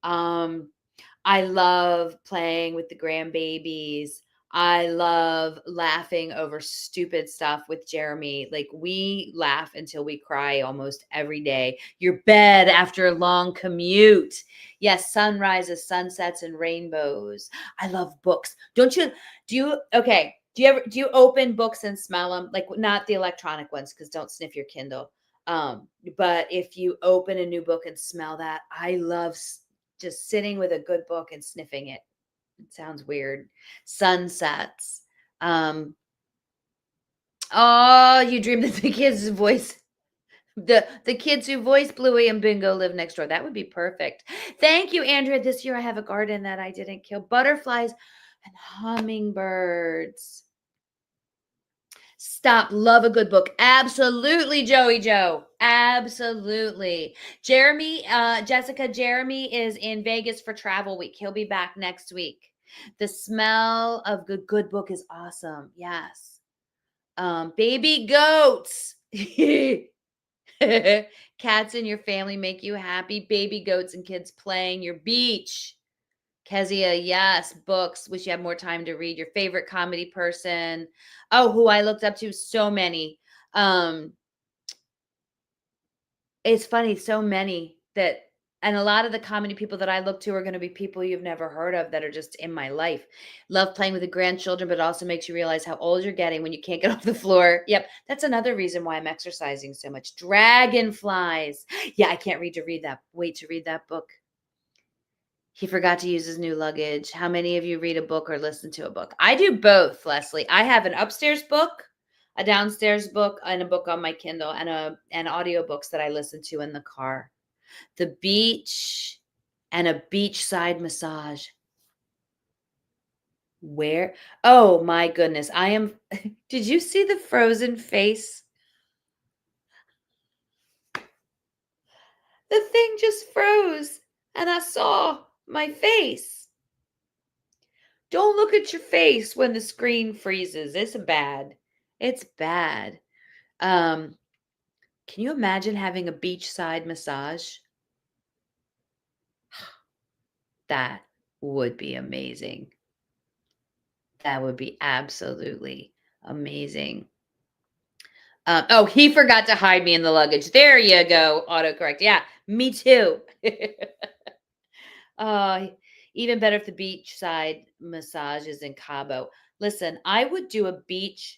I love playing with the grandbabies. I love laughing over stupid stuff with Jeremy. Like, we laugh until we cry almost every day. Your bed after a long commute. Yes, sunrises, sunsets, and rainbows. I love books. Do you open books and smell them? Like, not the electronic ones, because don't sniff your Kindle. But if you open a new book and smell that, I love just sitting with a good book and sniffing it. It sounds weird. Sunsets. You dream that the kids' voice, the kids who voice Bluey and Bingo live next door. That would be perfect. Thank you, Andrea. This year I have a garden that I didn't kill. Butterflies and hummingbirds. Stop. Love a good book. Absolutely, Joey Joe. Absolutely. Jeremy is in Vegas for Travel Week. He'll be back next week. The smell of good book is awesome. Yes. Baby goats. Cats in your family make you happy. Baby goats and kids playing. Your beach. Kezia, yes, books. Wish you had more time to read. Your favorite comedy person. Oh, who I looked up to, so many. It's funny, so many and a lot of the comedy people that I look to are going to be people you've never heard of that are just in my life. Love playing with the grandchildren, but it also makes you realize how old you're getting when you can't get off the floor. Yep, that's another reason why I'm exercising so much. Dragonflies. Yeah, I can't wait to read that book. He forgot to use his new luggage. How many of you read a book or listen to a book? I do both, Leslie. I have an upstairs book, a downstairs book, and a book on my Kindle, and audiobooks that I listen to in the car. The beach and a beachside massage. Where? Oh my goodness. Did you see the frozen face? The thing just froze and I saw my face. Don't look at your face when the screen freezes. It's bad. It's bad. Can you imagine having a beachside massage? That would be amazing. That would be absolutely amazing. He forgot to hide me in the luggage. There you go. Autocorrect. Yeah, me too. Even better if the beachside massage is in Cabo. Listen, I would do a beachside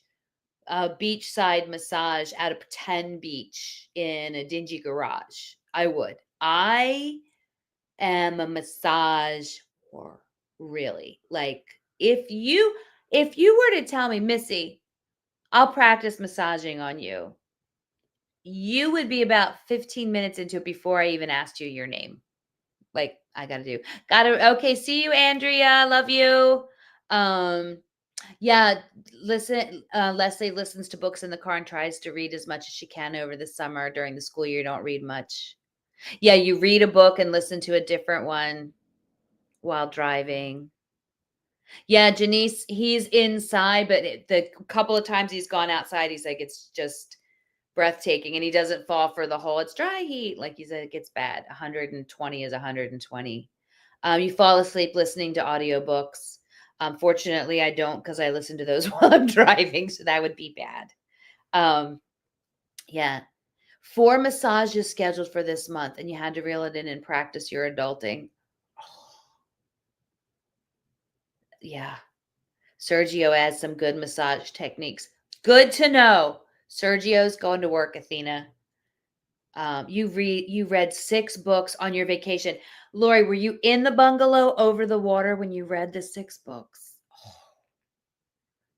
massage at a pretend beach in a dingy garage. I would. I am a massage whore, really. Like, if you were to tell me, Missy, I'll practice massaging on you, you would be about 15 minutes into it before I even asked you your name. Like, okay, see you, Andrea. Love you. Yeah, Leslie listens to books in the car and tries to read as much as she can over the summer. During the school year, don't read much. Yeah, you read a book and listen to a different one while driving. Yeah, Janice, he's inside, but the couple of times he's gone outside, he's like, it's just breathtaking, and he doesn't fall for the whole, it's dry heat. Like, he said, it gets bad. 120 is 120. You fall asleep listening to audiobooks. Fortunately, I don't because I listen to those while I'm driving, so that would be bad. Yeah. 4 massages scheduled for this month, and you had to reel it in and practice your adulting. Yeah. Sergio has some good massage techniques. Good to know. Sergio's going to work, Athena. You read 6 books on your vacation. Lori, were you in the bungalow over the water when you read the 6 books? Oh,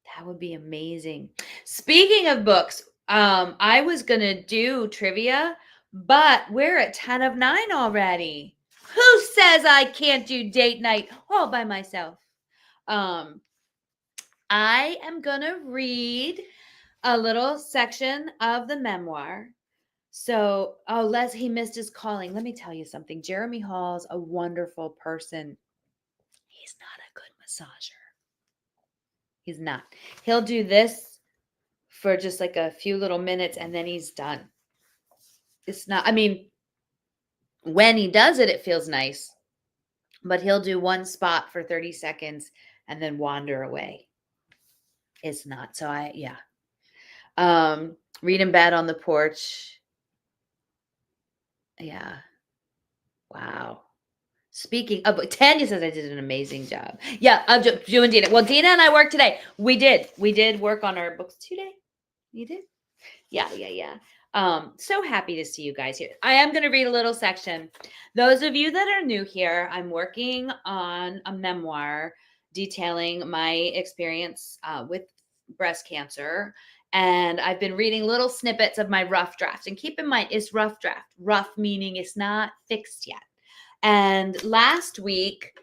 that would be amazing. Speaking of books, I was gonna do trivia, but we're at 10 of 9 already. Who says I can't do date night all by myself? I am gonna read a little section of the memoir. So, Les, he missed his calling. Let me tell you something. Jeremy Hall's a wonderful person. He's not a good massager. He's not. He'll do this for just like a few little minutes and then he's done. It's not, I mean, when he does it, it feels nice, but he'll do one spot for 30 seconds and then wander away. It's not. So yeah. Read in bed on the porch. Yeah. Wow. Speaking of, Tanya says I did an amazing job. Yeah, I'm doing Dina. Well, Dina and I worked today. We did work on our books today. You did? Yeah. So happy to see you guys here. I am going to read a little section. Those of you that are new here, I'm working on a memoir detailing my experience with breast cancer. And I've been reading little snippets of my rough draft. And keep in mind, it's rough draft. Rough meaning it's not fixed yet. And last week,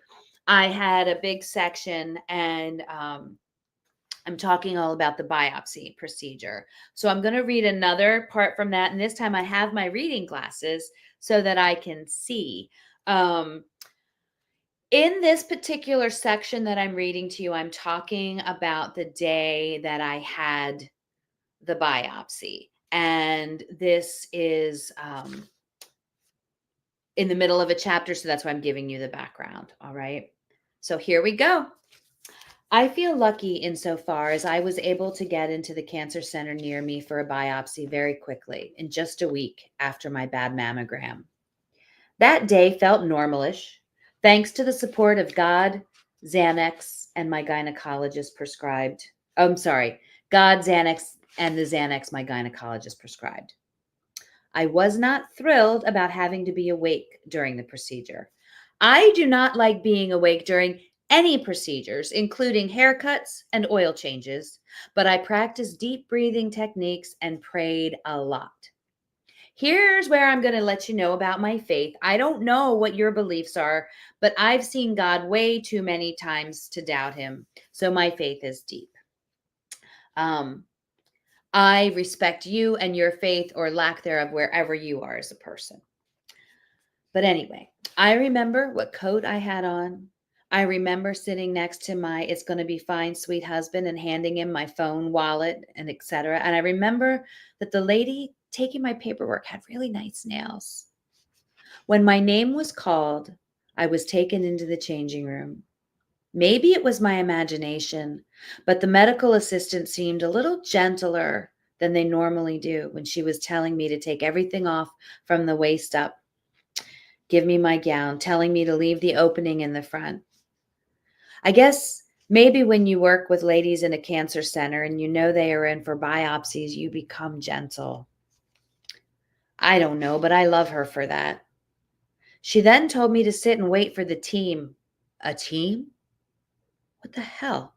I had a big section and I'm talking all about the biopsy procedure. So I'm going to read another part from that. And this time I have my reading glasses so that I can see. In this particular section that I'm reading to you, I'm talking about the day that I had the biopsy. And this is in the middle of a chapter, so that's why I'm giving you the background. All right. So here we go. I feel lucky insofar as I was able to get into the cancer center near me for a biopsy very quickly, in just a week after my bad mammogram. That day felt normalish, thanks to the support of God, Xanax, and my gynecologist prescribed. Oh, I'm sorry, God, Xanax, and the Xanax my gynecologist prescribed. I was not thrilled about having to be awake during the procedure. I do not like being awake during any procedures, including haircuts and oil changes, but I practiced deep breathing techniques and prayed a lot. Here's where I'm going to let you know about my faith. I don't know what your beliefs are, but I've seen God way too many times to doubt him, so my faith is deep. I respect you and your faith or lack thereof wherever you are as a person. But anyway, I remember what coat I had on. I remember sitting next to my "it's going to be fine, sweet husband" and handing him my phone, wallet, and etc. And I remember that the lady taking my paperwork had really nice nails. When my name was called, I was taken into the changing room. Maybe it was my imagination, but the medical assistant seemed a little gentler than they normally do when she was telling me to take everything off from the waist up. Give me my gown, telling me to leave the opening in the front. I guess maybe when you work with ladies in a cancer center and you know they are in for biopsies, you become gentle. I don't know, but I love her for that. She then told me to sit and wait for the team. A team? What the hell?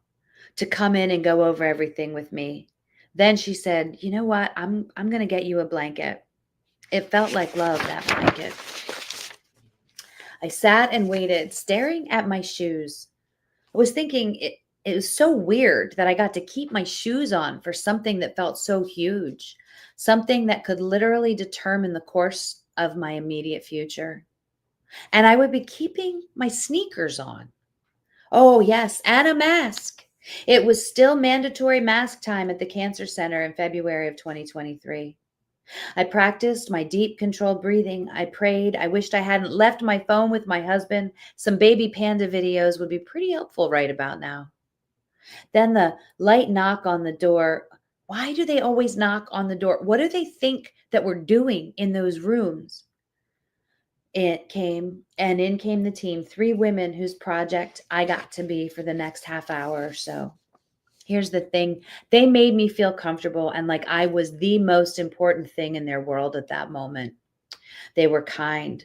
To come in and go over everything with me. Then she said, "You know what? I'm going to get you a blanket." It felt like love, that blanket. I sat and waited, staring at my shoes. I was thinking it was so weird that I got to keep my shoes on for something that felt so huge, something that could literally determine the course of my immediate future. And I would be keeping my sneakers on. Oh, yes, and a mask. It was still mandatory mask time at the cancer center in February of 2023. I practiced my deep, controlled breathing. I prayed. I wished I hadn't left my phone with my husband. Some baby panda videos would be pretty helpful right about now. Then the light knock on the door. Why do they always knock on the door? What do they think that we're doing in those rooms? It came, and in came the team, 3 women whose project I got to be for the next half hour or so. Here's the thing. They made me feel comfortable and like I was the most important thing in their world at that moment. They were kind,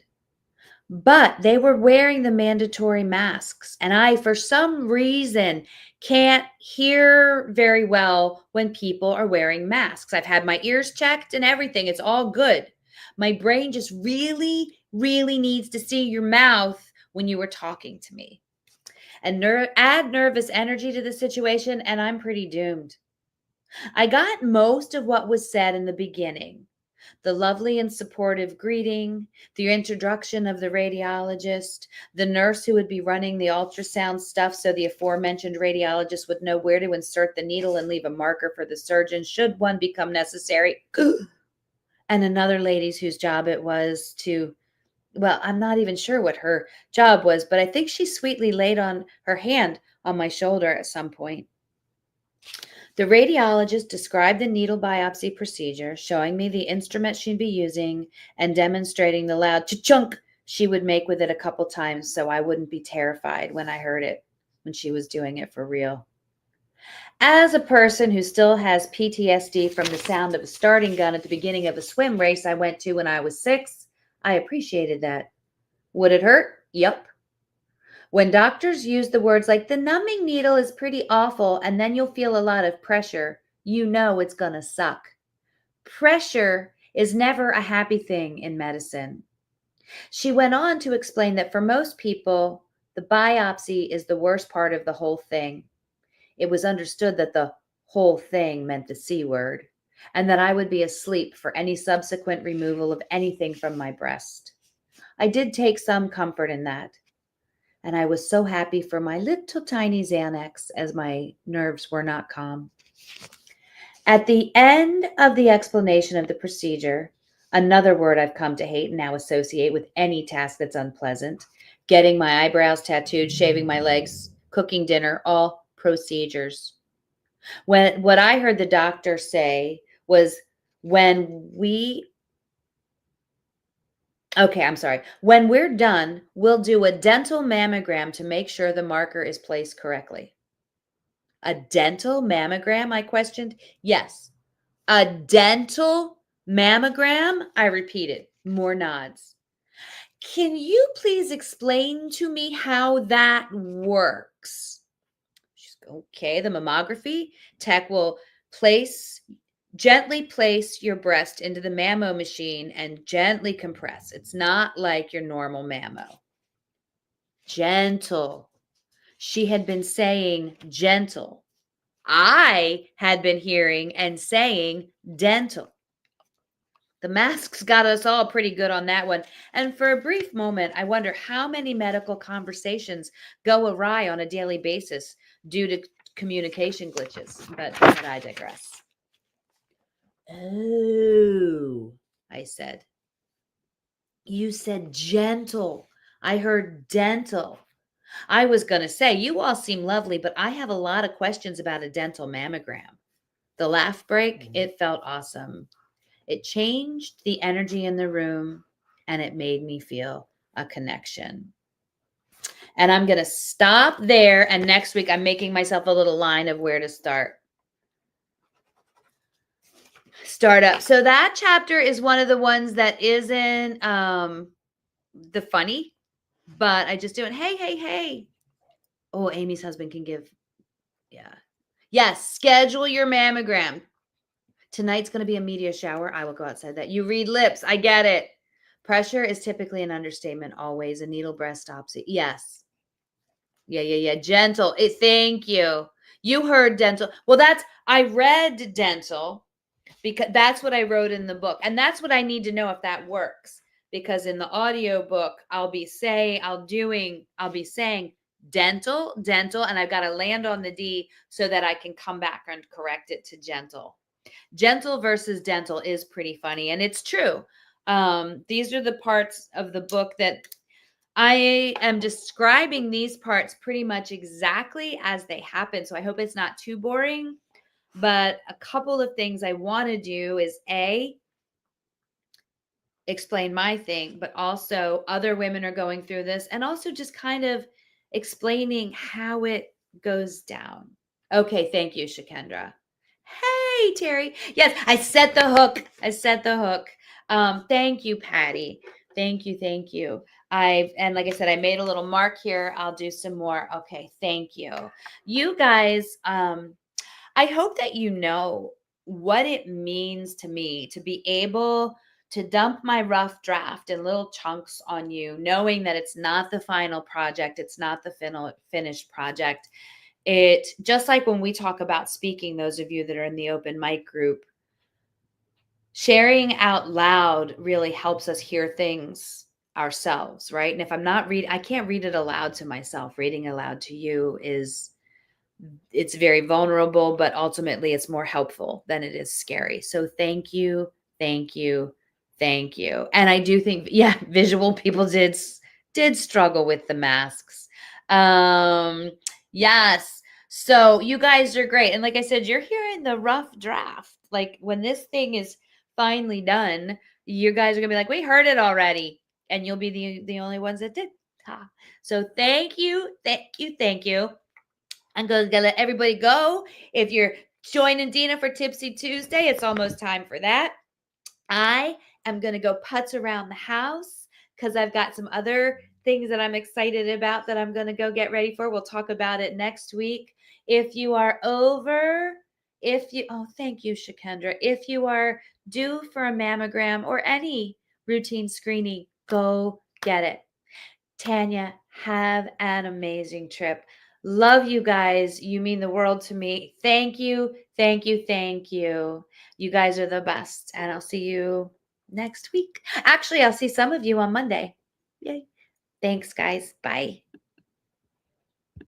but they were wearing the mandatory masks. And I, for some reason, can't hear very well when people are wearing masks. I've had my ears checked and everything. It's all good. My brain just really, really needs to see your mouth when you were talking to me. And add nervous energy to the situation, and I'm pretty doomed. I got most of what was said in the beginning. The lovely and supportive greeting, the introduction of the radiologist, the nurse who would be running the ultrasound stuff so the aforementioned radiologist would know where to insert the needle and leave a marker for the surgeon should one become necessary. And another lady's whose job it was to, well, I'm not even sure what her job was, but I think she sweetly laid on her hand on my shoulder at some point. The radiologist described the needle biopsy procedure, showing me the instrument she'd be using and demonstrating the loud cha-chunk she would make with it a couple times so I wouldn't be terrified when I heard it, when she was doing it for real. As a person who still has PTSD from the sound of a starting gun at the beginning of a swim race I went to when I was 6, I appreciated that. Would it hurt? Yep. When doctors use the words like the numbing needle is pretty awful and then you'll feel a lot of pressure, you know it's going to suck. Pressure is never a happy thing in medicine. She went on to explain that for most people, the biopsy is the worst part of the whole thing. It was understood that the whole thing meant the C word, and that I would be asleep for any subsequent removal of anything from my breast. I did take some comfort in that. And I was so happy for my little tiny Xanax as my nerves were not calm. At the end of the explanation of the procedure, another word I've come to hate and now associate with any task that's unpleasant, getting my eyebrows tattooed, shaving my legs, cooking dinner, all procedures. What I heard the doctor say was when we're done, we'll do a dental mammogram to make sure the marker is placed correctly. A dental mammogram? I questioned. Yes. A dental mammogram? I repeated. More nods. Can you please explain to me how that works? She's okay. The mammography tech will gently place your breast into the mammo machine and gently compress. It's not like your normal mammo. Gentle. She had been saying gentle. I had been hearing and saying dental. The masks got us all pretty good on that one. And for a brief moment, I wonder how many medical conversations go awry on a daily basis due to communication glitches. But I digress. Oh, I said. You said gentle. I heard dental. I was going to say, you all seem lovely, but I have a lot of questions about a dental mammogram. The laugh break, it felt awesome. It changed the energy in the room, and it made me feel a connection. And I'm going to stop there, and next week I'm making myself a little line of where to start up. So that chapter is one of the ones that isn't the funny, but I just do it. Hey. Oh, Amy's husband can give. Yeah. Yes. Schedule your mammogram. Tonight's going to be a media shower. I will go outside that. You read lips. I get it. Pressure is typically an understatement. Always a needle breastopsy. Yes. Yeah. Gentle. Thank you. You heard dental. Well, I read dental because that's what I wrote in the book. And that's what I need to know if that works. Because in the audio book, I'll be saying dental, and I've got to land on the D so that I can come back and correct it to gentle. Gentle versus dental is pretty funny. And it's true. These are the parts of the book that I am describing these parts pretty much exactly as they happen. So I hope it's not too boring. But a couple of things I want to do is explain my thing, but also other women are going through this, and also just kind of explaining how it goes down. Okay, thank you, Shakendra. Hey, Terry. Yes, I set the hook. I set the hook. Thank you, Patty. Thank you, thank you. And like I said, I made a little mark here. I'll do some more. Okay, thank you. You guys, I hope that you know what it means to me to be able to dump my rough draft in little chunks on you, knowing that it's not the final project, it's not the finished project. It just like when we talk about speaking, those of you that are in the open mic group, sharing out loud really helps us hear things ourselves, right? And if I'm not reading, I can't read it aloud to myself. Reading aloud to you it's very vulnerable, but ultimately it's more helpful than it is scary. So thank you, thank you, thank you. And I do think, yeah, visual people did struggle with the masks. Yes. So you guys are great. And like I said, you're hearing the rough draft. Like when this thing is finally done, you guys are gonna be like, we heard it already. And you'll be the only ones that did. Ha. So thank you, thank you, thank you. I'm going to let everybody go. If you're joining Dina for Tipsy Tuesday, it's almost time for that. I am going to go putz around the house because I've got some other things that I'm excited about that I'm going to go get ready for. We'll talk about it next week. If you are thank you, Shakendra. If you are due for a mammogram or any routine screening, go get it. Tanya, have an amazing trip. Love you guys. You mean the world to me. Thank you. Thank you. Thank you. You guys are the best. And I'll see you next week. Actually, I'll see some of you on Monday. Yay. Thanks, guys. Bye.